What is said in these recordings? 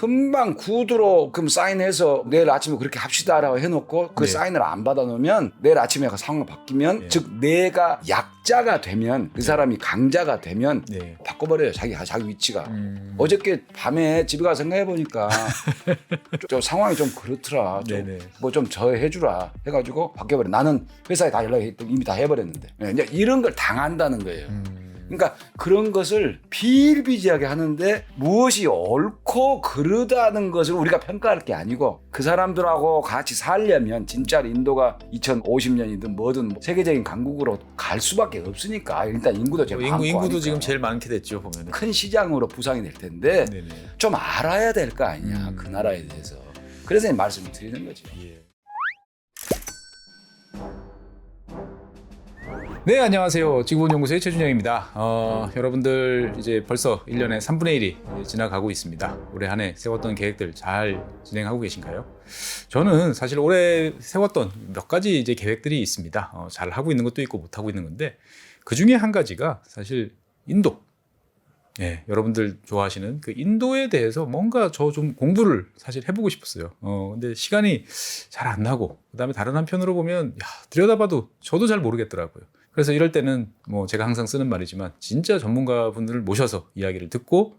금방 구두로 그럼 사인해서 내일 아침에 그렇게 합시다라고 해놓고 그 네. 사인을 안 받아놓으면 내일 아침에 상황이 바뀌면 네. 즉 내가 약자가 되면 그 사람이 강자가 되면 네. 바꿔버려요. 자기 위치가. 어저께 밤에 집에 가서 생각해보니까 좀 상황이 좀 그렇더라. 네네. 뭐 좀 저 해주라 해가지고 바뀌어버려. 나는 회사에 다 연락했더니 이미 다 해버렸는데. 이제 이런 걸 당한다는 거예요. 그러니까 그런 것을 비일비재하게 하는데 무엇이 옳고 그르다는 것을 우리가 평가할 게 아니고 그 사람들하고 같이 살려면 진짜 인도가 2050년이든 뭐든 세계적인 강국으로 갈 수밖에 없으니까 일단 인구도 제일 많고 인구도 하니까. 지금 제일 많게 됐죠 보면. 큰 시장으로 부상이 될 텐데 네네. 좀 알아야 될 거 아니냐 그 나라에 대해서. 그래서 말씀을 드리는 거죠. 예. 네, 안녕하세요. 지구본연구소의 최준영입니다. 여러분들 이제 벌써 1년의 3분의 1이 지나가고 있습니다. 올해 한 해 세웠던 계획들 잘 진행하고 계신가요? 저는 사실 올해 세웠던 몇 가지 이제 계획들이 있습니다. 잘 하고 있는 것도 있고 못 하고 있는 건데 그 중에 한 가지가 사실 인도. 네, 여러분들 좋아하시는 그 인도에 대해서 뭔가 저 좀 공부를 사실 해보고 싶었어요. 근데 시간이 잘 안 나고, 그 다음에 다른 한편으로 보면, 들여다봐도 저도 잘 모르겠더라고요. 그래서 이럴 때는 뭐 제가 항상 쓰는 말이지만, 진짜 전문가 분들을 모셔서 이야기를 듣고,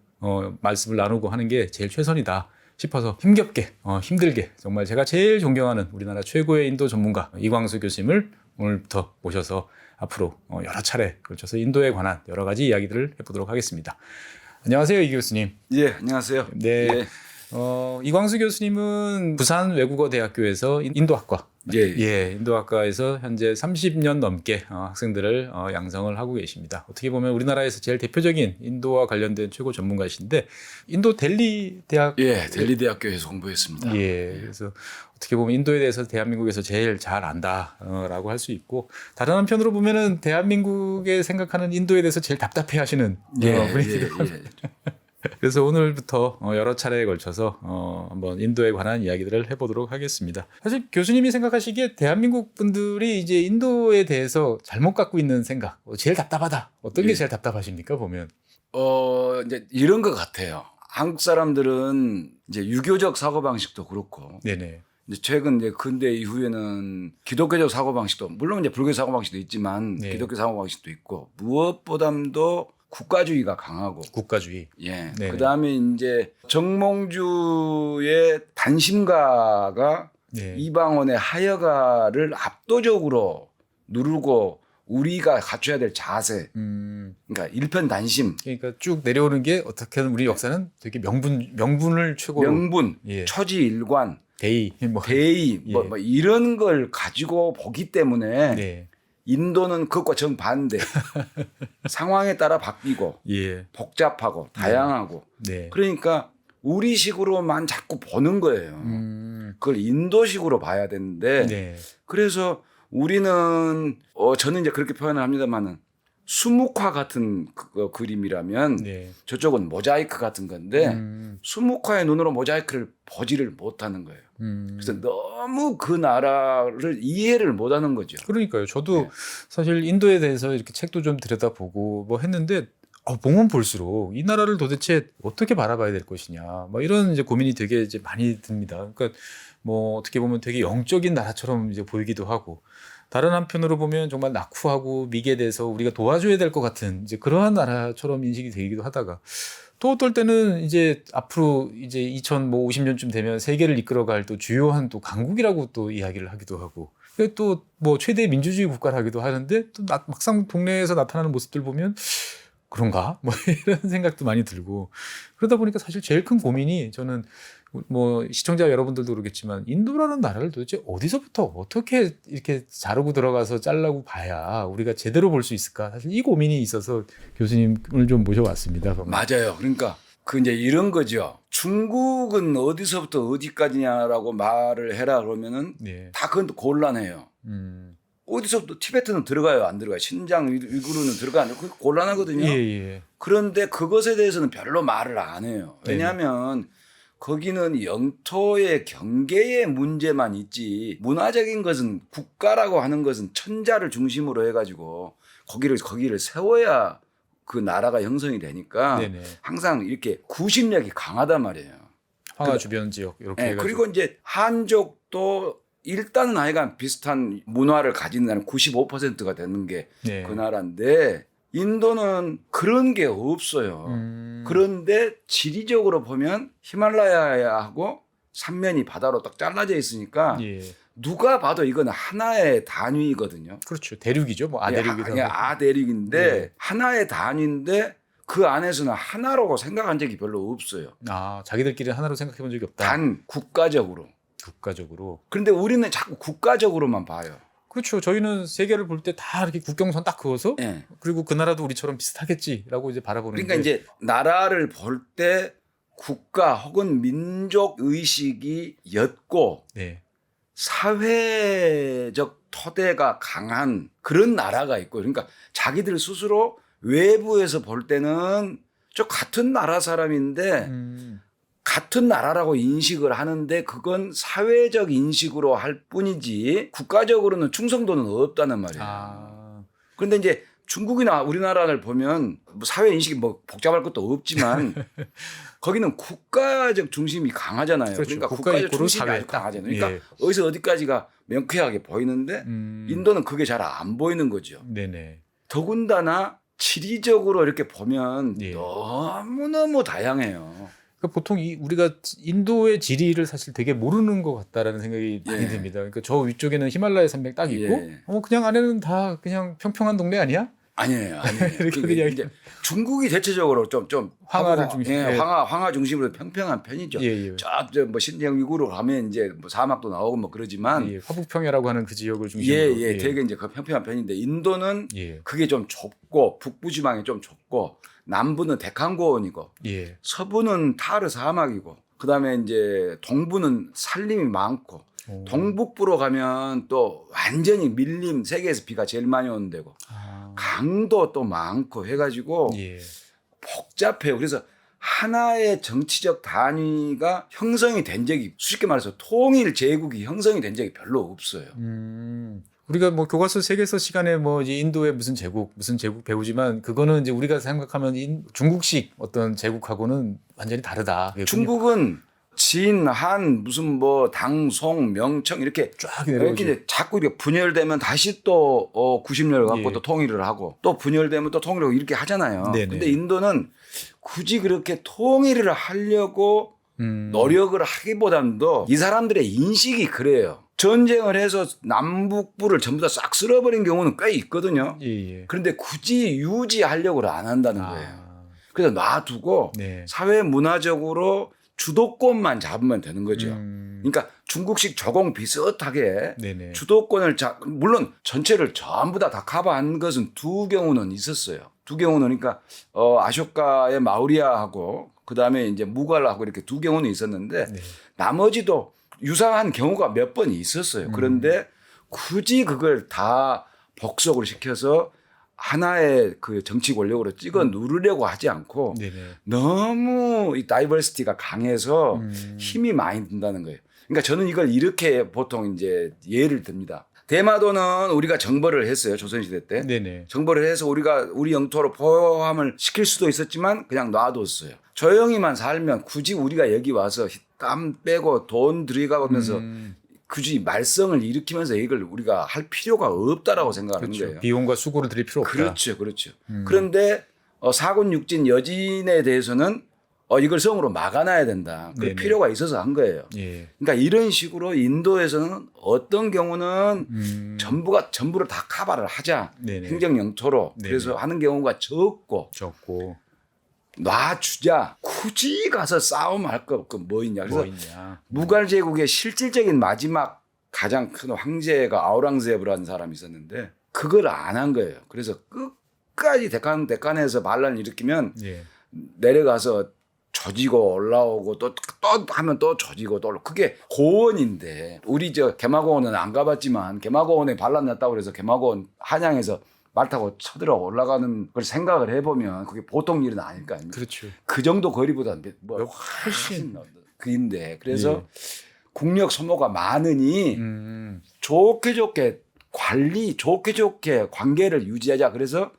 말씀을 나누고 하는 게 제일 최선이다 싶어서 힘겹게, 힘들게, 정말 제가 제일 존경하는 우리나라 최고의 인도 전문가 이광수 교수님을 오늘부터 모셔서 앞으로 여러 차례 걸쳐서 인도에 관한 여러 가지 이야기들을 해보도록 하겠습니다. 안녕하세요, 이 교수님. 예, 안녕하세요. 네. 예. 이광수 교수님은 부산 외국어대학교에서 인도학과, 예. 인도학과에서 현재 30년 넘게 학생들을 양성을 하고 계십니다. 어떻게 보면 우리나라에서 제일 대표적인 인도와 관련된 최고 전문가이신데, 인도 델리 대학. 예, 델리 대학교에서 공부했습니다. 예, 그래서 어떻게 보면 인도에 대해서 대한민국에서 제일 잘 안다라고 할 수 있고, 다른 한편으로 보면은 대한민국에 생각하는 인도에 대해서 제일 답답해하시는 분이기도 합니다. 그래서 오늘부터 여러 차례에 걸쳐서 한번 인도에 관한 이야기들을 해보도록 하겠습니다. 사실 교수님이 생각하시기에 대한민국 분들이 이제 인도에 대해서 잘못 갖고 있는 생각, 제일 답답하다. 어떤 게 제일 답답하십니까, 보면? 이제 이런 것 같아요. 한국 사람들은 이제 유교적 사고방식도 그렇고, 네네. 이제 최근 이제 근대 이후에는 기독교적 사고방식도, 물론 이제 불교 사고방식도 있지만, 네. 기독교 사고방식도 있고, 무엇보다도 국가주의가 강하고, 국가주의. 예. 네네. 그 다음에 이제 정몽주의 단심가가 네. 이방원의 하여가를 압도적으로 누르고 우리가 갖춰야 될 자세, 그러니까 일편단심, 그러니까 쭉 내려오는 게 어떻게든 우리 역사는 되게 명분을 최고로. 명분, 예. 처지일관, 대의, 뭐. 대의, 예. 뭐 이런 걸 가지고 보기 때문에 네. 인도는 그것과 정반대. 상황에 따라 바뀌고 예. 복잡하고 다양하고 네. 그러니까 우리식으로만 자꾸 보는 거예요. 그걸 인도식으로 봐야 되는데 네. 그래서 우리는 저는 이제 그렇게 표현을 합니다만은 수묵화 같은 그림이라면 네. 저쪽은 모자이크 같은 건데 수묵화의 눈으로 모자이크를 보지를 못하는 거예요. 그래서 너무 그 나라를 이해를 못하는 거죠. 그러니까요. 저도 네. 사실 인도에 대해서 이렇게 책도 좀 들여다보고 뭐 했는데 보면 볼수록 이 나라를 도대체 어떻게 바라봐야 될 것이냐, 뭐 이런 이제 고민이 되게 이제 많이 듭니다. 그러니까 뭐 어떻게 보면 되게 영적인 나라처럼 이제 보이기도 하고, 다른 한편으로 보면 정말 낙후하고 미개돼서 우리가 도와줘야 될 것 같은 이제 그러한 나라처럼 인식이 되기도 하다가, 또 어떨 때는 이제 앞으로 이제 2050년쯤 되면 세계를 이끌어갈 또 주요한 또 강국이라고 또 이야기를 하기도 하고, 또 뭐 최대 민주주의 국가를 하기도 하는데 또 막상 동네에서 나타나는 모습들 보면 그런가? 뭐 이런 생각도 많이 들고, 그러다 보니까 사실 제일 큰 고민이, 저는 뭐 시청자 여러분들도 그러겠지만 인도라는 나라를 도대체 어디서부터 어떻게 이렇게 자르고 들어가서 잘라고 봐야 우리가 제대로 볼 수 있을까? 사실 이 고민이 있어서 교수님을 좀 모셔왔습니다. 맞아요. 그러니까 그 이제 이런 거죠. 중국은 어디서부터 어디까지냐라고 말을 해라 그러면은 네. 다 그건 곤란해요. 어디서부터 티베트는 들어가요, 안 들어가요? 신장 위구르는 들어가 안 들어가요? 곤란하거든요. 예. 그런데 그것에 대해서는 별로 말을 안 해요. 왜냐하면 거기는 영토의 경계의 문제만 있지 문화적인 것은 국가라고 하는 것은 천자를 중심으로 해가지고 거기를 세워야 그 나라가 형성이 되니까 네네. 항상 이렇게 구심력이 강하단 말이에요. 황하 주변 지역 이렇게 네, 해가지고. 그리고 이제 한족도 일단은 하여간 비슷한 문화를 가진 나라는 95%가 되는 게 그 네. 나라인데 인도는 그런 게 없어요. 그런데 지리적으로 보면 히말라야하고 삼면이 바다로 딱 잘라져 있으니까 예. 누가 봐도 이건 하나의 단위거든요. 그렇죠. 대륙이죠. 뭐 아대륙이다. 예, 아대륙인데 예. 하나의 단위인데 그 안에서는 하나라고 생각한 적이 별로 없어요. 아, 자기들끼리 하나로 생각해 본 적이 없다. 단 국가적으로. 국가적으로. 그런데 우리는 자꾸 국가적으로만 봐요. 그렇죠. 저희는 세계를 볼 때 다 이렇게 국경선 딱 그어서 예. 그리고 그 나라도 우리처럼 비슷하겠지라고 이제 바라보는데. 그러니까 이제 나라를 볼 때 국가 혹은 민족 의식이 옅고 네. 사회적 토대가 강한 그런 나라가 있고 그러니까 자기들 스스로 외부에서 볼 때는 저 같은 나라 사람인데 같은 나라라고 인식을 하는데 그건 사회적 인식으로 할 뿐이지 국가적으로는 충성도는 없다는 말이에요. 아. 그런데 이제 중국이나 우리나라를 보면 뭐 사회 인식이 뭐 복잡할 것도 없지만 거기는 국가적 중심이 강하잖아요. 그렇죠. 그러니까 국가 국가적 이꼬르 중심이 사회 아주 강하잖아요. 그러니까 예. 어디서 어디까지가 명쾌하게 보이는데 인도는 그게 잘 안 보이는 거죠. 네네. 더군다나 지리적으로 이렇게 보면 예. 너무너무 다양해요. 그러니까 보통 우리가 인도의 지리를 사실 되게 모르는 것 같다라는 생각이 많이 예. 듭니다. 그러니까 저 위쪽에는 히말라야 산맥 딱 있고, 예. 그냥 안에는 다 그냥 평평한 동네 아니야? 아니에요. 이렇게 그게 그냥 이제 중국이 대체적으로 좀 황하를 중심. 예, 예. 황하 중심으로 평평한 편이죠. 예, 예. 저뭐 신장 위구르 가면 이제 뭐 사막도 나오고 뭐 그러지만 예, 화북평야라고 하는 그 지역을 중심으로. 예, 되게 이제 그 평평한 편인데 인도는 예. 그게 좀 좁고 북부 지방이 좀 좁고 남부는 데칸고원이고 예. 서부는 타르 사막이고 그다음에 이제 동부는 산림이 많고 오. 동북부로 가면 또 완전히 밀림 세계에서 비가 제일 많이 오는 데고 아. 강도 또 많고 해가지고 예. 복잡해요. 그래서 하나의 정치적 단위가 형성이 된 적이 쉽게 말해서 통일 제국이 형성이 된 적이 별로 없어요. 우리가 뭐 교과서 세계사 시간에 뭐 이제 인도의 무슨 제국 배우지만 그거는 이제 우리가 생각하면 중국식 어떤 제국하고는 완전히 다르다. 중국은 진, 한, 무슨 뭐 당, 송, 명청 이렇게 쫙 이렇게 내려오죠. 이제 자꾸 이렇게 분열되면 다시 또 90년을 갖고 예. 또 통일을 하고 또 분열되면 또 통일을 하고 이렇게 하잖아요. 네네. 근데 인도는 굳이 그렇게 통일을 하려고 노력을 하기보다도 이 사람들의 인식이 그래요. 전쟁을 해서 남북부를 전부 다 싹 쓸어버린 경우는 꽤 있거든요. 예, 예. 그런데 굳이 유지하려고 안 한다는 거예요. 아. 그래서 놔두고 네. 사회 문화적으로 주도권만 잡으면 되는 거죠. 음. 그러니까 중국식 조공 비슷하게 네네. 주도권을 물론 전체를 전부 다 커버한 것은 두 경우는 있었어요. 두 경우는 그러니까 아쇼카의 마우리아하고 그다음에 이제 무갈하고 이렇게 두 경우는 있었는데 네. 나머지도 유사한 경우가 몇 번 있었어요. 그런데 굳이 그걸 다 복속을 시켜서 하나의 그 정치 권력으로 찍어 누르려고 하지 않고 네네. 너무 이 다이버시티가 강해서 힘이 많이 든다는 거예요. 그러니까 저는 이걸 이렇게 보통 이제 예를 듭니다. 대마도는 우리가 정벌을 했어요. 조선시대 때. 네네. 정벌을 해서 우리가 우리 영토로 포함을 시킬 수도 있었지만 그냥 놔뒀어요. 조용히만 살면 굳이 우리가 여기 와서 땀 빼고 돈 들여가면서 굳이 말썽을 일으키면서 이걸 우리가 할 필요가 없다라고 생각하는 그렇죠. 거예요. 비용과 수고를 들일 필요 없다. 그렇죠. 그런데 사군 육진 여진에 대해서는 이걸 성으로 막아놔야 된다. 그 네네. 필요가 있어서 한 거예요. 예. 그러니까 이런 식으로 인도에서는 어떤 경우는 전부를 다 커버를 하자. 네네. 행정 영토로. 네네. 그래서 하는 경우가 적고 적고 놔주자. 굳이 가서 싸움할 거 뭐 있냐. 그래서 뭐 있냐. 무갈 제국의 실질적인 마지막 가장 큰 황제가 아우랑제브라는 사람이 있었는데 그걸 안 한 거예요. 그래서 끝까지 데칸에서 반란을 일으키면 예. 내려가서 조지고 올라오고 또 하면 또 조지고 또 올라오고. 그게 고원인데 우리 저 개마고원은 안 가봤지만 개마고원에 반란 났다고 그래서 개마고원 한양에서 말 타고 쳐들어 올라가는 걸 생각을 해보면 그게 보통 일은 아닐 거 아닙니까? 그렇죠. 그 정도 거리보다 뭐 훨씬. 그인데 그래서 예. 국력 소모가 많으니 좋게 관계를 유지하자. 그래서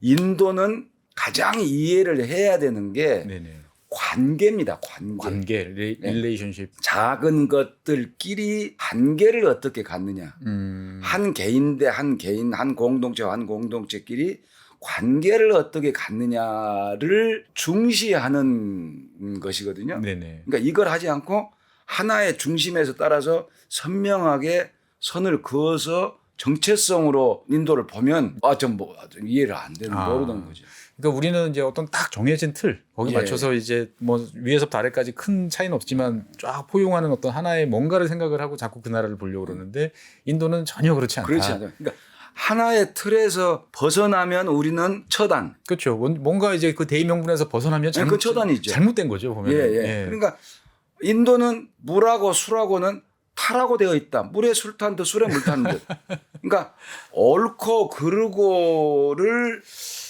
인도는 가장 이해를 해야 되는 게 네네. 관계입니다. 관계. 관계, 네. 릴레이션십. 작은 것들끼리 관계를 어떻게 갖느냐. 한 개인 대 한 개인, 한 공동체와 한 공동체끼리 관계를 어떻게 갖느냐를 중시하는 것이거든요. 네네. 그러니까 이걸 하지 않고 하나의 중심에서 따라서 선명하게 선을 그어서 정체성으로 인도를 보면 좀 이해를 안 되는 모르는 거죠. 그러니까 우리는 이제 어떤 딱 정해진 틀 거기 예. 맞춰서 이제 뭐 위에서부터 아래까지 큰 차이는 없지만 쫙 포용하는 어떤 하나의 뭔가를 생각을 하고 자꾸 그 나라를 보려고 그러는데 인도는 전혀 그렇지 않다. 그렇지 않아요. 그러니까 하나의 틀에서 벗어나면 우리는 처단. 그렇죠. 뭔가 이제 그 대의명분에서 벗어나면 그 처단이죠. 잘못된 거죠. 보면. 예. 그러니까 인도는 물하고 술하고는 타라고 되어 있다. 물에 술 탄 듯 술에 물 탄 듯. 그러니까 옳고 그르고를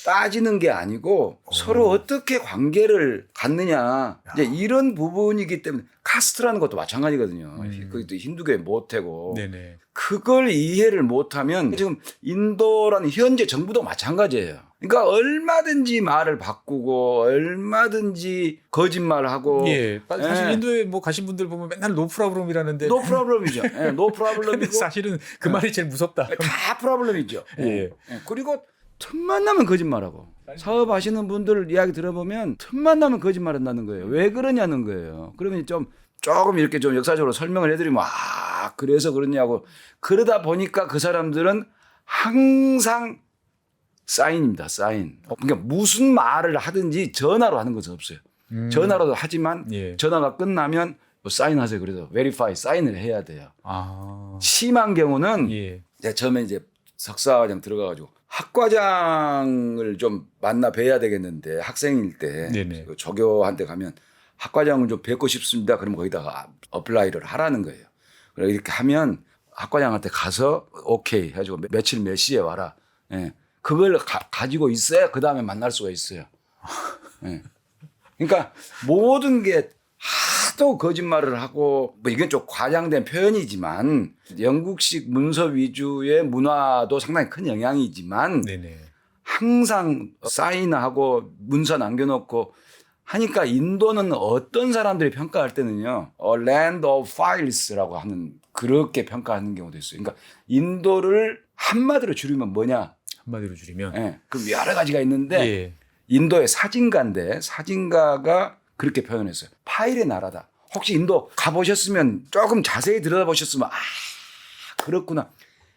따지는 게 아니고 서로 어떻게 관계를 갖느냐. 이제 이런 부분이기 때문에 카스트라는 것도 마찬가지거든요. 그것도 힌두교의 모태고. 네네. 그걸 이해를 못하면 지금 인도라는 현재 정부도 마찬가지예요. 그러니까 얼마든지 말을 바꾸고 얼마든지 거짓말하고. 예. 사실 인도에 뭐 가신 분들 보면 맨날 노 프로블럼이라는데. 노 프로블럼이죠. 노 프로블럼이고. 사실은 그 말이 제일 무섭다. 다 프로블럼이죠. 예. 그리고 틈만 나면 거짓말하고. 사업하시는 분들 이야기 들어보면 틈만 나면 거짓말한다는 거예요. 왜 그러냐는 거예요. 그러면 조금 이렇게 좀 역사적으로 설명을 해드리면 그래서 그러냐고. 그러다 보니까 그 사람들은 항상 사인입니다. 사인. 그러니까 무슨 말을 하든지 전화로 하는 것은 없어요. 전화로도 하지만 예. 전화가 끝나면 사인하세요. 그래서 verify 사인을 해야 돼요. 아. 심한 경우는 예. 제가 처음에 이제 석사과정 들어가가지고 학과장을 좀 만나 뵈야 되겠는데 학생일 때 네네. 그 조교한테 가면 학과장을 좀 뵙고 싶습니다. 그러면 거기다가 어플라이를 하라는 거예요. 그래서 이렇게 하면 학과장한테 가서 오케이 해가지고 며칠 몇 시에 와라. 예. 그걸 가지고 있어야 그 다음에 만날 수가 있어요. 예. 그러니까 모든 게 하도 거짓말을 하고 뭐 이건 좀 과장된 표현이지만 영국식 문서 위주의 문화도 상당히 큰 영향이지만 네네. 항상 사인하고 문서 남겨놓고 하니까 인도는 어떤 사람들이 평가할 때는요, land of files라고 하는 그렇게 평가하는 경우도 있어요. 그러니까 인도를 한마디로 줄이면 뭐냐? 한마디로 줄이면. 예, 그럼 여러 가지가 있는데 예. 인도의 사진가인데 사진가가 그렇게 표현했어요. 파일의 나라다. 혹시 인도 가보셨으면 조금 자세히 들여다보셨으면 그렇구나.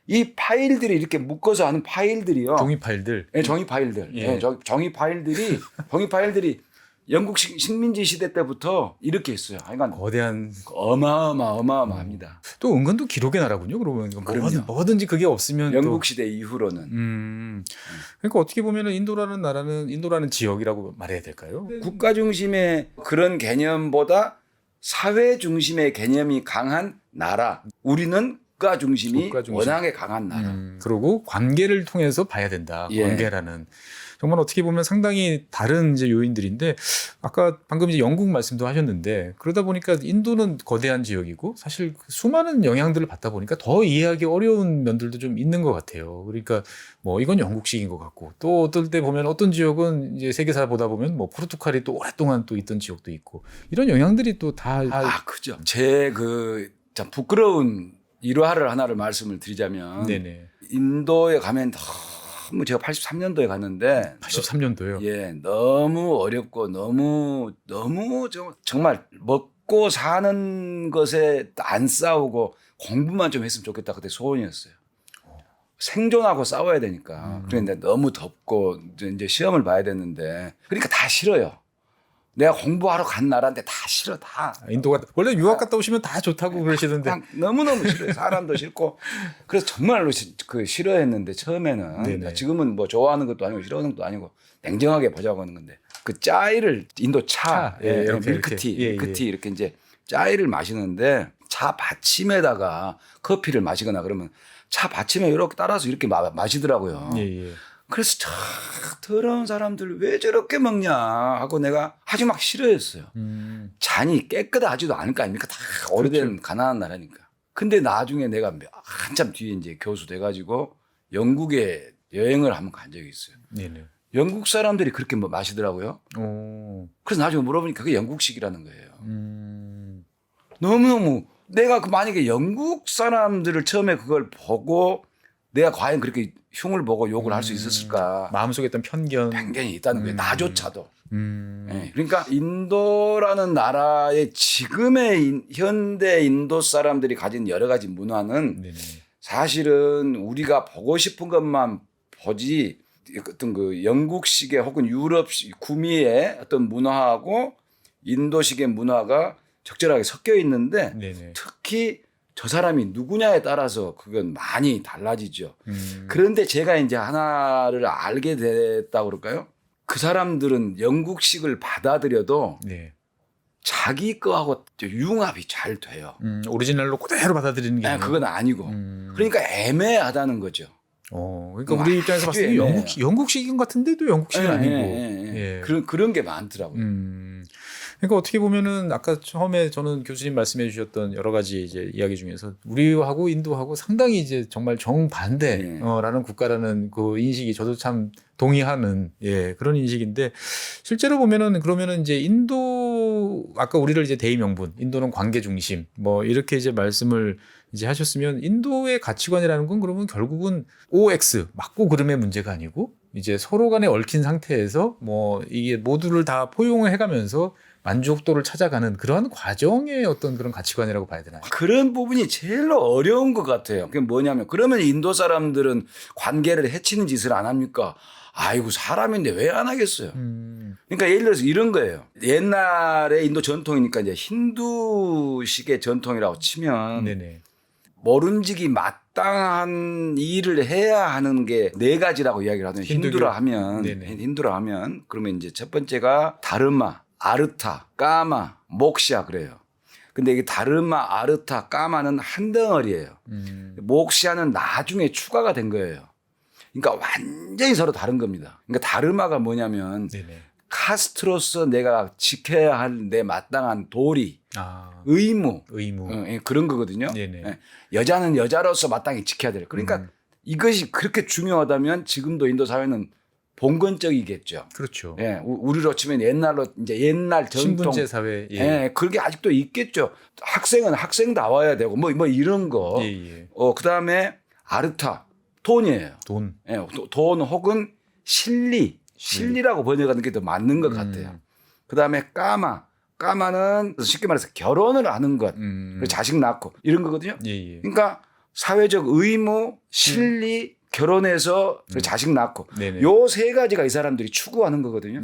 이 파일들이 이렇게 묶어서 하는 파일들이요. 종이 파일들. 네, 종이 파일들. 예. 네, 종이 파일들이 영국 식민지 시대 때부터 이렇게 있어요. 그러니까 거대한. 어마어마합니다. 또 은근 또 기록의 나라군요. 그러면 그럼요. 뭐든지 그게 없으면 영국 또. 시대 이후로는. 그러니까 어떻게 보면은 인도라는 나라는 인도라는 지역이라고 말해야 될까요? 국가 중심의 그런 개념보다 사회 중심의 개념이 강한 나라. 우리는 국가 중심이 국가 중심. 워낙에 강한 나라. 그리고 관계를 통해서 봐야 된다. 예. 관계라는. 정말 어떻게 보면 상당히 다른 이제 요인들인데 아까 방금 이제 영국 말씀도 하셨는데 그러다 보니까 인도는 거대한 지역이고 사실 수많은 영향들을 받다 보니까 더 이해하기 어려운 면들도 좀 있는 것 같아요. 그러니까 뭐 이건 영국식인 것 같고 또 어떨 때 보면 어떤 지역은 이제 세계사 보다 보면 뭐 포르투갈이 또 오랫동안 또 있던 지역도 있고 이런 영향들이 또 다 그죠. 제 참 부끄러운 일화를 하나를 말씀을 드리자면 네네. 인도에 가면 너무 제가 83년도에 갔는데 83년도요. 예, 너무 어렵고 너무 정말 먹고 사는 것에 안 싸우고 공부만 좀 했으면 좋겠다. 그때 소원이었어요. 생존하고 싸워야 되니까. 그런데 너무 덥고 이제 시험을 봐야 되는데 그러니까 다 싫어요. 내가 공부하러 간 나라인데 다 싫어 다. 인도가 원래 유학 갔다 오시면 다 좋다고 그러시던데. 너무너무 싫어요. 사람도 싫고. 그래서 정말로 싫어했는데 처음에는. 네네. 지금은 뭐 좋아하는 것도 아니고 싫어하는 것도 아니고 냉정하게 보자고 하는 건데 그 짜이를 인도 차, 이렇게, 밀크티, 이렇게. 밀크티 이렇게 이제 짜이를 마시는데 차 받침에다가 커피를 마시거나 그러면 차 받침에 이렇게 따라서 이렇게 마시더라고요. 예. 그래서 더러운 사람들 왜 저렇게 먹냐 하고 내가 아주 막 싫어했어요. 잔이 깨끗하지도 않을 거 아닙니까? 다 오래된 그렇죠. 가난한 나라니까. 근데 나중에 내가 한참 뒤에 이제 교수 돼가지고 영국에 여행을 한번 간 적이 있어요. 네네. 영국 사람들이 그렇게 뭐 마시더라고요. 오. 그래서 나중에 물어보니까 그게 영국식이라는 거예요. 너무너무 내가 만약에 영국 사람들을 처음에 그걸 보고 내가 과연 그렇게 흉을 보고 욕을 할 수 있었을까. 마음속에 있던 편견이 있다는 거예요. 나조차도. 음. 네. 그러니까 인도라는 나라의 지금의 현대 인도 사람들이 가진 여러 가지 문화는 네네. 사실은 우리가 보고 싶은 것만 보지 어떤 그 영국식의 혹은 유럽식 구미의 어떤 문화하고 인도식의 문화가 적절하게 섞여 있는데 네네. 특히 저 사람이 누구냐에 따라서 그건 많이 달라지죠. 음. 그런데 제가 이제 하나를 알게 됐다고 그럴까요? 그 사람들은 영국식을 받아들여도 네. 자기 거하고 융합이 잘 돼요. 오리지널로 그대로 받아들이는 게 네, 그건 아니고. 음. 그러니까 애매하다는 거죠. 그러니까 우리 입장에서 봤을 때 애매해요. 영국식인 것 같은데도 영국식이 아니고. 예. 그런 게 많더라고요. 그러니까 어떻게 보면은 아까 처음에 저는 교수님 말씀해 주셨던 여러 가지 이제 이야기 중에서 우리하고 인도하고 상당히 이제 정말 정반대라는 국가라는 그 인식이 저도 참 동의하는 그런 인식인데 실제로 보면은 그러면은 이제 인도 아까 우리를 이제 대의명분 인도는 관계 중심 뭐 이렇게 이제 말씀을 이제 하셨으면 인도의 가치관이라는 건 그러면 결국은 OX 맞고 그름의 문제가 아니고 이제 서로 간에 얽힌 상태에서 뭐 이게 모두를 다 포용을 해가면서 만족도를 찾아가는 그러한 과정의 어떤 그런 가치관이라고 봐야 되나요? 그런 부분이 제일 어려운 것 같아요. 그게 뭐냐면 그러면 인도 사람들은 관계를 해치는 짓을 안 합니까? 아이고 사람인데 왜 안 하겠어요. 그러니까 예를 들어서 이런 거예요. 옛날에 인도 전통이니까 이제 힌두식의 전통이라고 치면 네네. 모름지기 마땅한 일을 해야 하는 게 네 가지라고 이야기를 하거든요. 힌두라 하면 그러면 이제 첫 번째가 다르마, 아르타, 까마, 목시아 그래요. 근데 이게 다르마, 아르타, 까마는 한 덩어리예요. 목시아는 나중에 추가가 된 거예요. 그러니까 완전히 서로 다른 겁니다. 그러니까 다르마가 뭐냐면 네네. 카스트로서 내가 지켜야 할 내 마땅한 도리, 의무 그런 거거든요. 네네. 여자는 여자로서 마땅히 지켜야 돼요. 그러니까 이것이 그렇게 중요하다면 지금도 인도 사회는 봉건적이겠죠. 그렇죠. 예, 우리로 치면 옛날 전통 신분제 사회. 그게 아직도 있겠죠. 학생은 학생다워야 되고 뭐 이런 거. 그다음에 아르타 돈이에요. 돈. 돈 혹은 실리라고 번역하는 게 더 맞는 것 같아요. 그다음에 까마는 쉽게 말해서 결혼을 하는 것, 자식 낳고 이런 거거든요. 그러니까 사회적 의무, 실리, 결혼해서 자식 낳고 요 세 가지가 이 사람들이 추구하는 거거든요.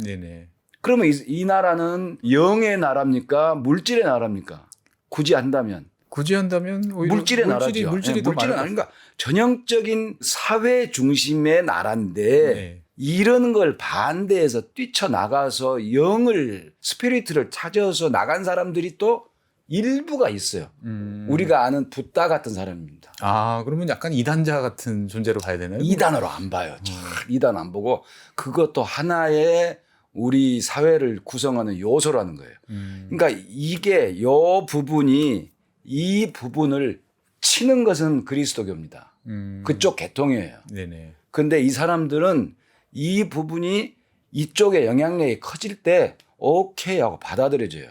그러면 이 나라는 영의 나라입니까? 물질의 나라입니까? 굳이 한다면 오히려 물질의 나라죠. 물질이 더 많은 그러니까 전형적인 사회 중심의 나라인데 이런 걸 반대해서 뛰쳐나가서 스피리트를 찾아서 나간 사람들이 또 일부가 있어요. 우리가 아는 붓다 같은 사람입니다. 그러면 약간 이단자 같은 존재로 봐야 되나요? 이단으로 안 봐요. 이단 안 보고 그것도 하나의 우리 사회를 구성하는 요소라는 거예요. 그러니까 이게 이 부분을 치는 것은 그리스도교입니다. 그쪽 계통이에요. 그런데 이 사람들은 이 부분이 이쪽의 영향력이 커질 때 오케이 하고 받아들여져요.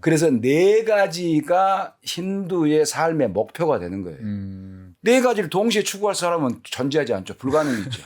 그래서 네 가지가 힌두의 삶의 목표가 되는 거예요. 네 가지를 동시에 추구할 사람은 존재하지 않죠. 불가능이죠.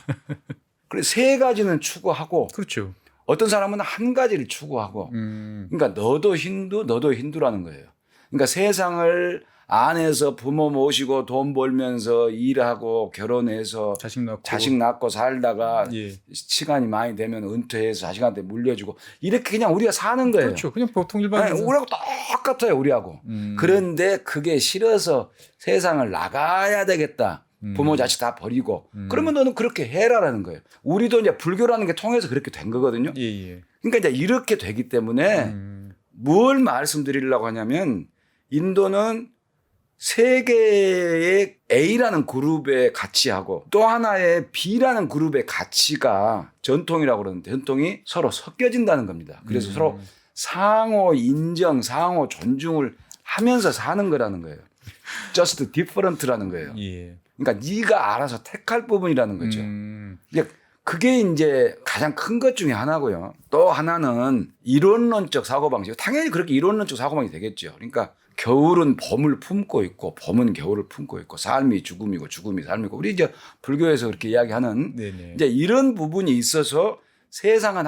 그래서 세 가지는 추구하고 그렇죠. 어떤 사람은 한 가지를 추구하고 그러니까 너도 힌두라는 거예요. 그러니까 세상을 안에서 부모 모시고 돈 벌면서 일하고 결혼해서 자식 낳고 살다가 시간이 많이 되면 은퇴해서 자식한테 물려주고 이렇게 그냥 우리가 사는 거예요. 그렇죠. 그냥 보통 일반 우리하고 똑같아요. 우리하고. 그런데 그게 싫어서 세상을 나가야 되겠다. 부모 자식 다 버리고 그러면 너는 그렇게 해라라는 거예요. 우리도 이제 불교라는 게 통해서 그렇게 된 거거든요. 그러니까 이제 이렇게 되기 때문에 뭘 말씀드리려고 하냐면 인도는 세 개의 A라는 그룹의 가치하고 또 하나의 B라는 그룹의 가치가 전통이라고 그러는데 전통이 서로 섞여진다는 겁니다. 그래서 서로 상호 인정, 상호 존중을 하면서 사는 거라는 거예요. Just different라는 거예요. 그러니까 네가 알아서 택할 부분이라는 거죠. 그게 이제 가장 큰 것 중에 하나고요. 또 하나는 이론론적 사고방식. 당연히 그렇게 이론론적 사고방식이 되겠죠. 그러니까 겨울은 봄을 품고 있고 봄은 겨울을 품고 있고 삶이 죽음이고 죽음이 삶이고 우리 이제 불교에서 그렇게 이야기하는 네네. 이제 이런 부분이 있어서 세상은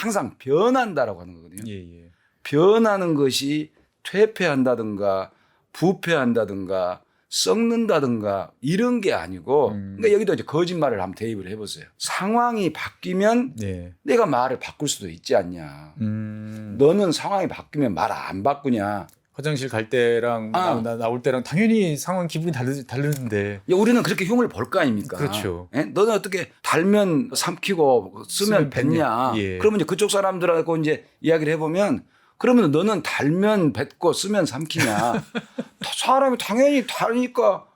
항상 변한다라고 하는 거거든요. 예. 변하는 것이 퇴폐한다든가 부패한다든가 썩는다든가 이런 게 아니고 그러니까 여기도 이제 거짓말을 한번 대입을 해보세요. 상황이 바뀌면 네. 내가 말을 바꿀 수도 있지 않냐. 너는 상황이 바뀌면 말 안 바꾸냐. 화장실 갈 때랑 나올 때랑 당연히 상황 기분이 다르는데. 야, 우리는 그렇게 흉을 볼 거 아닙니까? 그렇죠. 예? 너는 어떻게 달면 삼키고 쓰면 뱉냐. 예. 그러면 이제 그쪽 사람들하고 이제 이야기를 해보면 그러면 너는 달면 뱉고 쓰면 삼키냐. 사람이 당연히 다르니까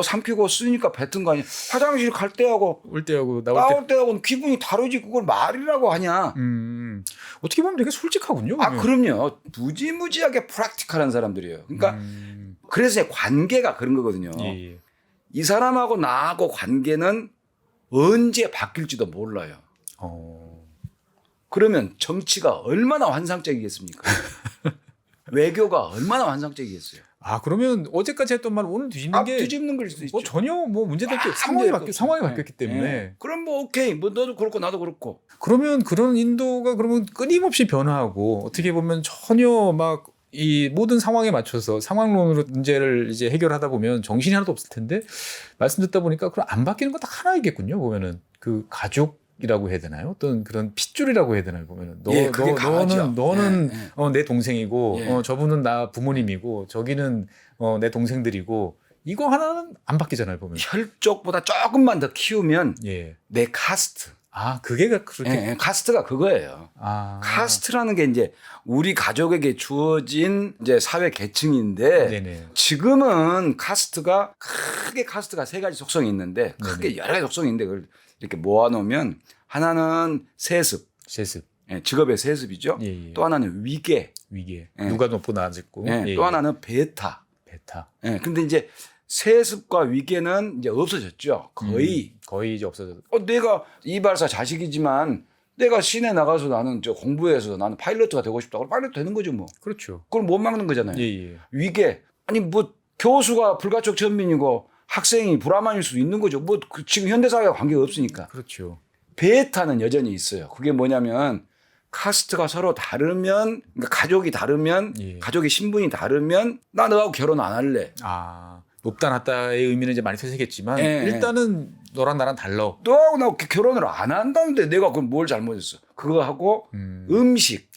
삼키고 쓰니까 뱉은 거 아니야. 화장실 갈 때하고 올 때하고 나올 때하고는 기분이 다르지 그걸 말이라고 하냐. 어떻게 보면 되게 솔직하군요. 아, 그럼요. 무지무지하게 프랙티컬한 사람들이에요. 그러니까 그래서 관계가 그런 거거든요. 예. 이 사람하고 나하고 관계는 언제 바뀔지도 몰라요. 그러면 정치가 얼마나 환상적이겠습니까? 외교가 얼마나 환상적이겠어요. 아, 그러면 어제까지 했던 말 오늘 뒤집는 게 뒤집는 걸 수도 있죠. 전혀 문제될 게 상황이 바뀌었기 때문에. 네. 그럼 뭐 오케이. 뭐 너도 그렇고 나도 그렇고. 그러면 그런 인도가 그러면 끊임없이 변화하고 어떻게 보면 전혀 막 이 모든 상황에 맞춰서 상황론으로 문제를 이제 해결하다 보면 정신이 하나도 없을 텐데 말씀 듣다 보니까 그럼 안 바뀌는 건 딱 하나이겠군요. 보면은 그 가족이라고 해야 되나요? 어떤 그런 핏줄이라고 해야 되나요? 보면은 너는 내 동생이고 예. 저분은 나 부모님이고 저기는 내 동생들이고 이거 하나는 안 바뀌잖아요. 보면. 혈족보다 조금만 더 키우면 예. 내 카스트. 아, 그게 그렇게. 예, 카스트가 그거예요. 카스트라는 게 이제 우리 가족에게 주어진 이제 사회 계층인데 네네. 지금은 카스트가 카스트가 세 가지 속성이 있는데 크게 여러 가지 속성이 있는데 그걸 이렇게 모아놓으면 하나는 세습. 예, 직업의 세습이죠. 예. 또 하나는 위계. 예. 예. 누가 높고 낮고. 예, 또 하나는 베타. 예, 근데 이제 세습과 위계는 이제 없어졌죠. 거의 이제 없어졌. 내가 이발사 자식이지만 내가 시내 나가서 나는 저 공부해서 나는 파일럿가 되고 싶다. 그럼 파일럿 되는 거죠 뭐. 그렇죠. 그걸 못 막는 거잖아요. 예. 위계. 아니 뭐 교수가 불가촉 전민이고 학생이 불화만일 수도 있는 거죠. 뭐 지금 현대사회와 관계가 없으니까. 그렇죠. 베타는 여전히 있어요. 그게 뭐냐면 카스트가 서로 다르면 그러니까 가족이 다르면 가족의 신분이 다르면 나 너하고 결혼 안 할래. 아, 높다 낮다의 의미는 이제 많이 퇴색했지만 일단은 너랑 나랑 달라. 너하고 나 결혼을 안 한다는데 내가 그럼 뭘 잘못했어? 그거 하고 음식.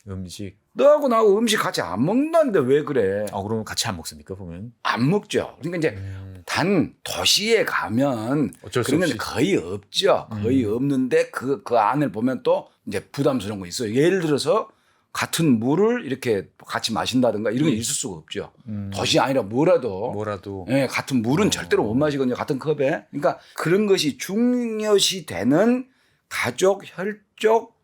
너하고 나하고 음식 같이 안 먹는다는데 왜 그래? 그럼 같이 안 먹습니까 보면? 안 먹죠. 그러니까 이제 단 도시에 가면 어쩔 수 그런 건 없이. 거의 없죠. 거의 없는데 그 안을 보면 또 이제 부담스러운 거 있어요. 예를 들어서 같은 물을 이렇게 같이 마신다든가 이런 게 있을 수가 없죠. 도시 아니라 뭐라도. 예, 같은 물은 절대로 못 마시거든요. 같은 컵에. 그러니까 그런 것이 중요시 되는 가족, 혈족,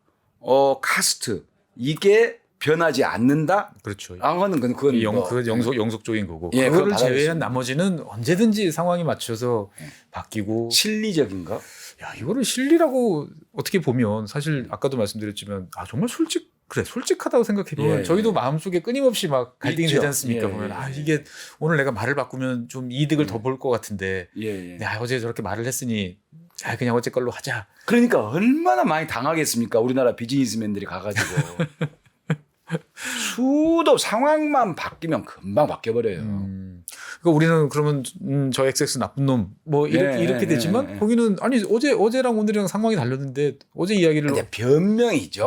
카스트 이게 변하지 않는다. 그렇죠. 하는 건 그건 영속적인 거고. 예, 그거를 제외한 나머지는 언제든지 상황에 맞춰서 바뀌고. 실리적인 거. 야, 이거를 실리라고 어떻게 보면 사실 아까도 말씀드렸지만 정말 솔직하다고 생각해보면 저희도 마음속에 끊임없이 막 갈등이 되지 않습니까? 보면 이게 오늘 내가 말을 바꾸면 좀 이득을 더 볼 것 같은데 내가 어제 저렇게 말을 했으니 그냥 어제 걸로 하자. 그러니까 얼마나 많이 당하겠습니까? 우리나라 비즈니스맨들이 가가지고 수도 상황만 바뀌면 금방 바뀌어버려요. 그러니까 우리는 그러면 저 XX 나쁜 놈 뭐 이렇게 되지만 거기는 아니 어제랑 오늘이랑 상황이 다르는데 어제 이야기를 이제 변명이고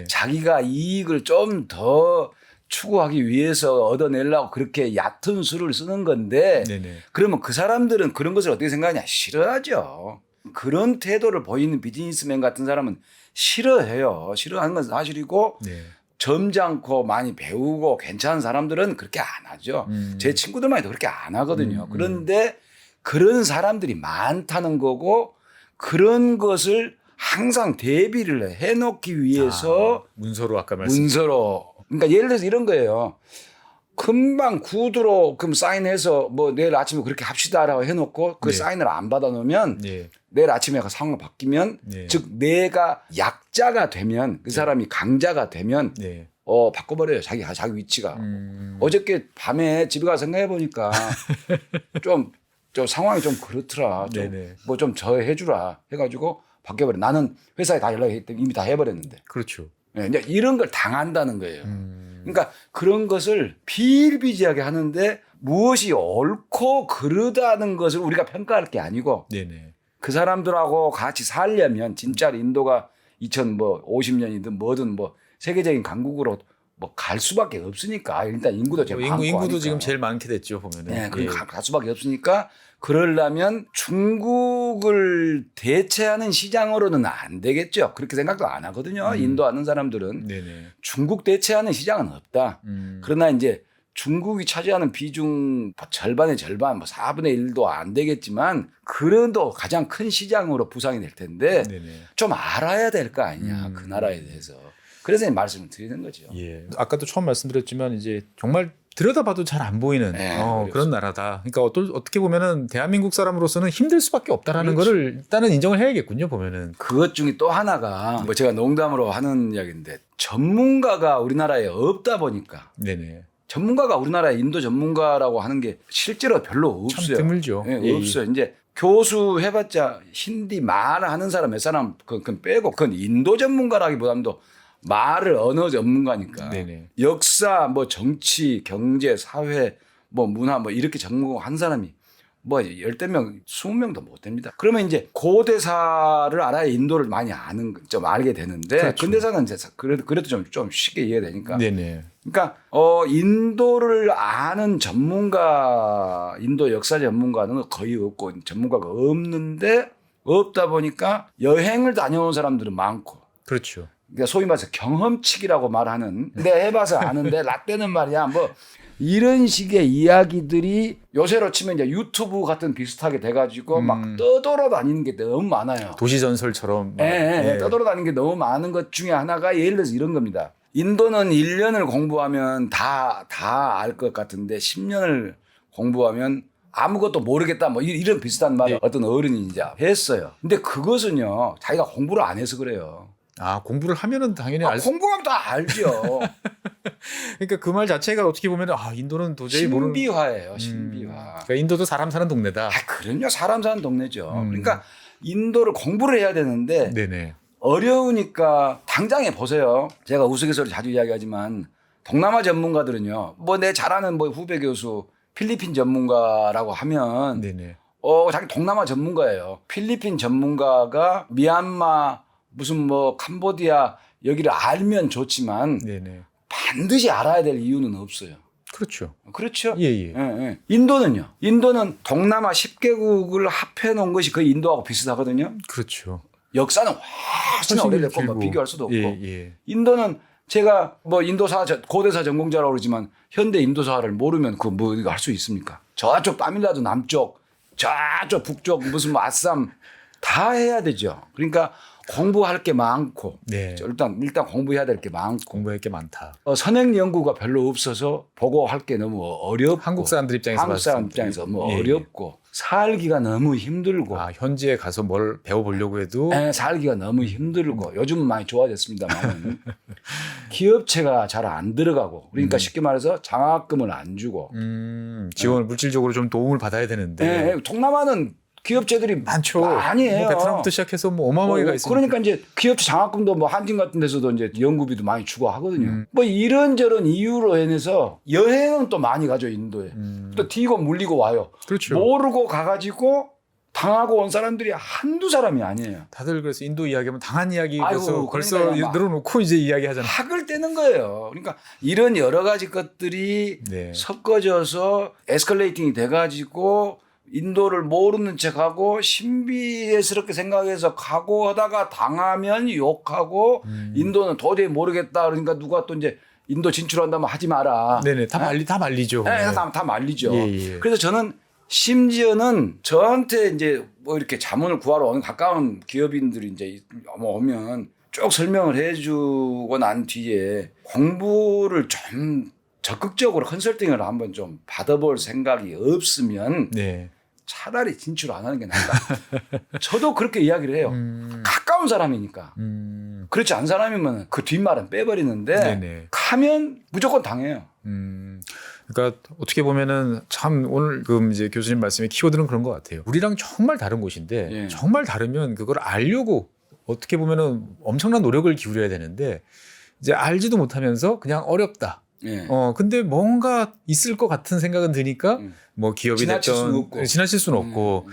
자기가 이익을 좀 더 추구하기 위해서 얻어내려고 그렇게 얕은 수를 쓰는 건데 그러면 그 사람들은 그런 것을 어떻게 생각하냐? 싫어하죠. 그런 태도를 보이는 비즈니스맨 같은 사람은 싫어해요. 싫어하는 건 사실이고 점잖고 많이 배우고 괜찮은 사람들은 그렇게 안 하죠. 제 친구들만 해도 그렇게 안 하거든요. 그런데 그런 사람들이 많다는 거고 그런 것을 항상 대비를 해놓기 위해서 문서로 아까 문서로. 그러니까 예를 들어서 이런 거예요. 금방 구두로 그럼 사인해서 뭐 내일 아침에 그렇게 합시다라고 해놓고 그 네. 사인을 안 받아놓으면 예. 내일 아침에 상황이 바뀌면 네. 즉 내가 약자가 되면 그 사람이 강자가 되면 네. 바꿔버려요. 자기 위치가. 어저께 밤에 집에 가서 생각해 보니까 좀 상황이 좀 그렇더라. 네네. 뭐 좀 해주라 해가지고 바뀌어버려. 나는 회사에 다 연락했더니 이미 다 해버렸는데. 그렇죠. 네, 이제 이런 걸 당한다는 거예요. 그러니까 그런 것을 비일비재하게 하는데 무엇이 옳고 그르다는 것을 우리가 평가할 게 아니고 네네. 그 사람들하고 같이 살려면 진짜 인도가 2050년이든 뭐든 뭐 세계적인 강국으로 뭐 갈 수밖에 없으니까 일단 인구도 제일 많고 인구도 하니까. 지금 제일 많게 됐죠 보면은. 네, 갈 수밖에 없으니까 그러려면 중국을 대체하는 시장으로는 안 되겠죠. 그렇게 생각도 안 하거든요. 인도 하는 사람들은 네네. 중국 대체하는 시장은 없다. 그러나 이제 중국이 차지하는 비중 절반의 절반, 뭐 4분의 1도 안 되겠지만 그래도 가장 큰 시장으로 부상이 될 텐데 네네. 좀 알아야 될 거 아니냐 그 나라에 대해서. 그래서 이 말씀을 드리는 거죠. 예. 아까도 처음 말씀드렸지만 이제 정말 들여다봐도 잘 안 보이는 네, 그런 나라다. 그러니까 어떻게 보면은 대한민국 사람으로서는 힘들 수밖에 없다라는 그렇죠. 거를 일단은 인정을 해야겠군요 보면은. 그것 중에 또 하나가 뭐 제가 농담으로 하는 이야기인데 전문가가 우리나라에 없다 보니까 네네. 전문가가 우리나라에 인도 전문가라고 하는 게 실제로 별로 참 없어요. 드물죠. 예, 예, 없어요. 이제 교수 해봤자 힌디 말하는 사람 몇 사람 그건 빼고 그건 인도 전문가라기보다도 말을 언어 전문가니까 네네. 역사 뭐 정치 경제 사회 뭐 문화 뭐 이렇게 전공한 사람이 뭐 10명 20명도 못 됩니다. 그러면 이제 고대사를 알아야 인도를 많이 좀 알게 되는데 그렇죠. 근대사는 이제 그래도 좀 쉽게 이해되니까. 네네. 그러니까 인도를 아는 전문가, 인도 역사 전문가는 거의 없고 전문가가 없는데 없다 보니까 여행을 다녀온 사람들은 많고. 그렇죠. 그러니까 소위 말해서 경험칙이라고 말하는 내가 해봐서 아는데 라떼는 말이야 뭐 이런 식의 이야기들이 요새로 치면 이제 유튜브 같은 비슷하게 돼가지고 막 떠돌아다니는 게 너무 많아요. 도시 전설처럼. 예, 떠돌아다니는 게 너무 많은 것 중에 하나가 예를 들어서 이런 겁니다. 인도는 1년을 공부하면 다 알 것 같은데 10년을 공부하면 아무것도 모르겠다 뭐 이런 비슷한 말을 어떤 어른이 이제 했어요. 근데 그것은요 자기가 공부를 안 해서 그래요. 아 공부를 하면은 당연히 알 수. 공부하면 다 알죠. 그러니까 그 말 자체가 어떻게 보면은 인도는 도저히 모르는. 신비화예요. 신비화. 그러니까 인도도 사람 사는 동네다. 그럼요. 사람 사는 동네죠. 그러니까 인도를 공부를 해야 되는데 네네. 어려우니까 당장에 보세요. 제가 우스갯소리 자주 이야기하지만 동남아 전문가들은요. 뭐 내 잘 아는 뭐 후배 교수 필리핀 전문가라고 하면 네네. 자기 동남아 전문가예요. 필리핀 전문가가 미얀마 무슨 뭐 캄보디아 여기를 알면 좋지만 네네. 반드시 알아야 될 이유는 없어요. 그렇죠. 그렇죠. 예예. 예. 인도는요. 인도는 동남아 10개국을 합해 놓은 것이 거의 인도하고 비슷하거든요. 그렇죠. 역사는 훨씬 오래됐고 뭐 길고. 비교할 수도 없고. 예. 인도는 제가 뭐 인도사 고대사 전공자라고 그러지만 현대 인도사를 모르면 그 뭐 이거 할 수 있습니까? 저쪽 타밀나두 남쪽, 저쪽 북쪽 무슨 뭐 아쌈 다 해야 되죠. 그러니까 공부할 게 많고 네. 일단 공부해야 될 게 많고 공부할 게 많다. 선행 연구가 별로 없어서 보고할 게 너무 어렵고 한국 사람들 입장에서 한국 사람 봤을 때. 입장에서 뭐 예. 어렵고 살기가 너무 힘들고 현지에 가서 뭘 배워보려고 해도 살기가 너무 힘들고 요즘은 많이 좋아졌습니다만 기업체가 잘 안 들어가고 그러니까 쉽게 말해서 장학금을 안 주고 지원을 물질적으로 좀 도움을 받아야 되는데 동남아는 기업체들이 많죠. 많이 해요. 뭐 베트남부터 시작해서 뭐 어마어마하게 가 있으니까. 그러니까 이제 기업체 장학금도 뭐 한진 같은 데서도 이제 연구비도 많이 주고 하거든요. 뭐 이런저런 이유로 인해서 여행은 또 많이 가죠 인도에. 또 튀고 물리고 와요. 그렇죠. 모르고 가가지고 당하고 온 사람들이 한두 사람이 아니에요. 다들 그래서 인도 이야기하면 당한 이야기 아이고, 벌써 그러니까요, 막. 늘어놓고 이제 이야기하잖아요. 학을 떼는 거예요. 그러니까 이런 여러 가지 것들이 네. 섞어져서 에스컬레이팅이 돼가지고 인도를 모르는 척하고 신비스럽게 생각해서 가고 하다가 당하면 욕하고 인도는 도저히 모르겠다 그러니까 누가 또 이제 인도 진출한다면 하지 마라. 네네 다 말리죠. 네, 다 말리죠. 예. 그래서 저는 심지어는 저한테 이제 뭐 이렇게 자문을 구하러 오는 가까운 기업인들이 이제 오면 쭉 설명을 해주고 난 뒤에 공부를 좀 적극적으로 컨설팅을 한번 좀 받아볼 생각이 없으면 네. 차라리 진출 안 하는 게 낫다. 저도 그렇게 이야기를 해요. 가까운 사람이니까. 그렇지 않은 사람이면 그 뒷말은 빼버리는데 네네. 가면 무조건 당해요. 그러니까 어떻게 보면은 참 오늘 이제 교수님 말씀의 키워드는 그런 것 같아요. 우리랑 정말 다른 곳인데 예. 정말 다르면 그걸 알려고 어떻게 보면은 엄청난 노력을 기울여야 되는데 이제 알지도 못하면서 그냥 어렵다. 예. 근데 뭔가 있을 것 같은 생각은 드니까 뭐 기업이 지나칠 수는 됐던 없고. 지나칠 수는 없고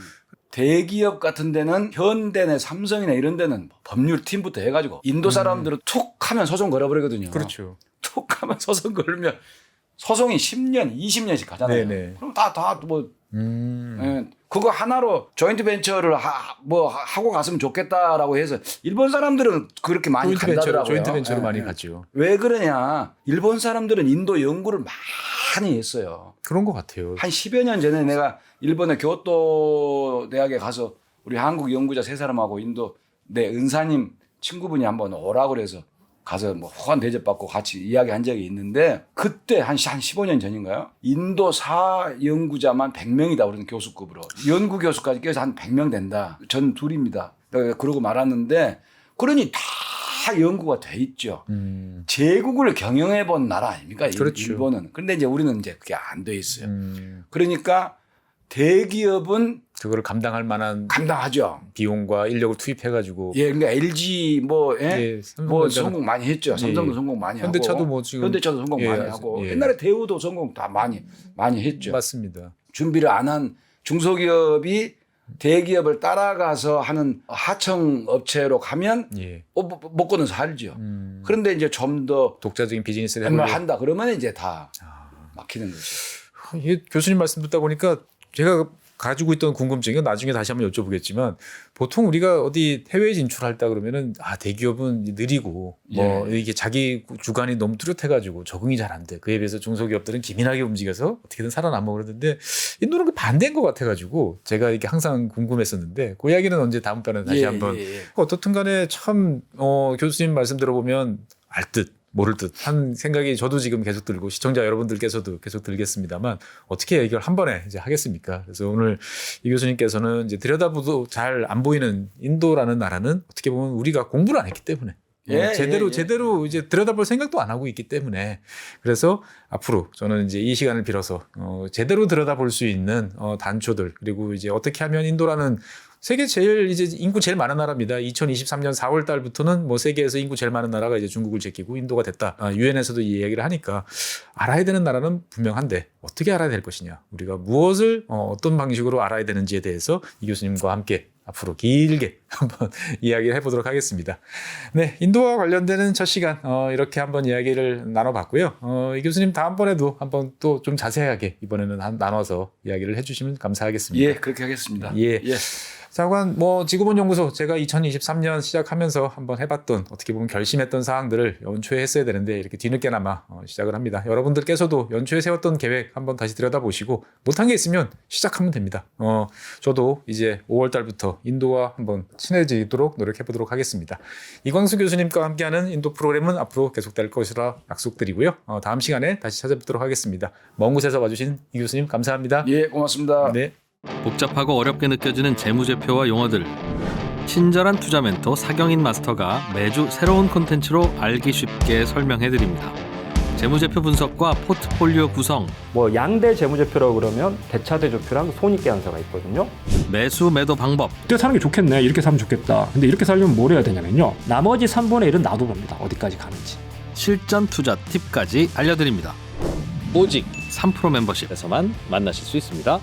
대기업 같은 데는 현대나 삼성이나 이런 데는 법률 팀부터 해가지고 인도 사람들은 툭 하면 소송 걸어버리거든요. 그렇죠. 툭 하면 소송 걸면 소송이 10년, 20년씩 가잖아요. 네네. 그럼 다 뭐 그거 하나로 조인트 벤처를 하고 갔으면 좋겠다라고 해서 일본 사람들은 그렇게 많이 간다더라고요. 조인트 벤처로 예, 많이 예. 갔죠. 왜 그러냐? 일본 사람들은 인도 연구를 많이 했어요. 그런 것 같아요. 한 10여 년 전에 내가 일본의 교토 대학에 가서 우리 한국 연구자 3사람하고 인도 내 은사님 친구분이 한번 오라고 그래서 가서 뭐 호환 대접받고 같이 이야기한 적이 있는데 그때 한 15년 전인가요? 인도사 연구자만 100명이다 그러는 교수급으로 연구 교수까지 껴서 한 100명 된다. 전 둘입니다. 그러고 말았는데 그러니 다 연구가 돼 있죠. 제국을 경영해 본 나라 아닙니까? 그렇죠. 일본은. 그런데 이제 우리는 이제 그게 안 돼 있어요. 그러니까 대기업은 그거를 감당할 만한 감당하죠. 비용과 인력을 투입해가지고 예, 그러니까 LG 뭐 삼성전자 성공 많이 했죠. 삼성도 성공 많이 현대차도 하고. 뭐 지금 현대차도 성공 많이 하고. 옛날에 대우도 성공 다 많이 했죠. 맞습니다. 준비를 안 한 중소기업이 대기업을 따라가서 하는 하청 업체로 가면 먹고는 살죠. 그런데 이제 좀 더 독자적인 비즈니스를 해보려고 한다 그러면 이제 다 막히는 거죠. 교수님 말씀 듣다 보니까 제가 가지고 있던 궁금증이 나중에 다시 한번 여쭤보겠지만 보통 우리가 어디 해외 진출할다 그러면은 대기업은 느리고 뭐 이게 자기 주관이 너무 뚜렷해가지고 적응이 잘 안 돼. 그에 비해서 중소기업들은 기민하게 움직여서 어떻게든 살아남아 그러는데 인도는 그 반대인 것 같아가지고 제가 이게 항상 궁금했었는데 그 이야기는 언제 다음번에 다시 한번 어떻든 간에 참 교수님 말씀 들어보면 알 듯 모를 듯 한 생각이 저도 지금 계속 들고 시청자 여러분들께서도 계속 들겠습니다만 어떻게 얘기를 한 번에 이제 하겠습니까? 그래서 오늘 이 교수님께서는 이제 들여다봐도 잘 안 보이는 인도라는 나라는 어떻게 보면 우리가 공부를 안 했기 때문에 제대로 이제 들여다볼 생각도 안 하고 있기 때문에 그래서 앞으로 저는 이제 이 시간을 빌어서 제대로 들여다볼 수 있는 단초들 그리고 이제 어떻게 하면 인도라는 세계 이제 인구 제일 많은 나라입니다. 2023년 4월 달부터는 뭐 세계에서 인구 제일 많은 나라가 이제 중국을 제끼고 인도가 됐다. 유엔에서도 이 얘기를 하니까 알아야 되는 나라는 분명한데 어떻게 알아야 될 것이냐. 우리가 무엇을 어떤 방식으로 알아야 되는지에 대해서 이 교수님과 함께 앞으로 길게 한번 이야기를 해보도록 하겠습니다. 네, 인도와 관련되는 첫 시간 이렇게 한번 이야기를 나눠봤고요. 이 교수님 다음번에도 한번 또 좀 자세하게 이번에는 나눠서 이야기를 해주시면 감사하겠습니다. 예, 그렇게 하겠습니다. 예. 자관 지구본 연구소 제가 2023년 시작하면서 한번 해봤던 어떻게 보면 결심했던 사항들을 연초에 했어야 되는데 이렇게 뒤늦게나마 시작을 합니다. 여러분들께서도 연초에 세웠던 계획 한번 다시 들여다보시고 못한 게 있으면 시작하면 됩니다. 저도 이제 5월 달부터 인도와 한번 친해지도록 노력해보도록 하겠습니다. 이광수 교수님과 함께하는 인도 프로그램은 앞으로 계속될 것이라 약속드리고요. 다음 시간에 다시 찾아뵙도록 하겠습니다. 먼 곳에서 와주신 이 교수님 감사합니다. 예, 고맙습니다. 네. 복잡하고 어렵게 느껴지는 재무제표와 용어들 친절한 투자 멘토 사경인 마스터가 매주 새로운 콘텐츠로 알기 쉽게 설명해드립니다. 재무제표 분석과 포트폴리오 구성 뭐 양대 재무제표라고 그러면 대차대조표랑 손익계산서가 있거든요. 매수 매도 방법 이때 사는 게 좋겠네 이렇게 사면 좋겠다 근데 이렇게 살려면 뭘 해야 되냐면요 나머지 3분의 1은 놔둬봅니다 어디까지 가는지 실전 투자 팁까지 알려드립니다. 오직 3프로 멤버십에서만 만나실 수 있습니다.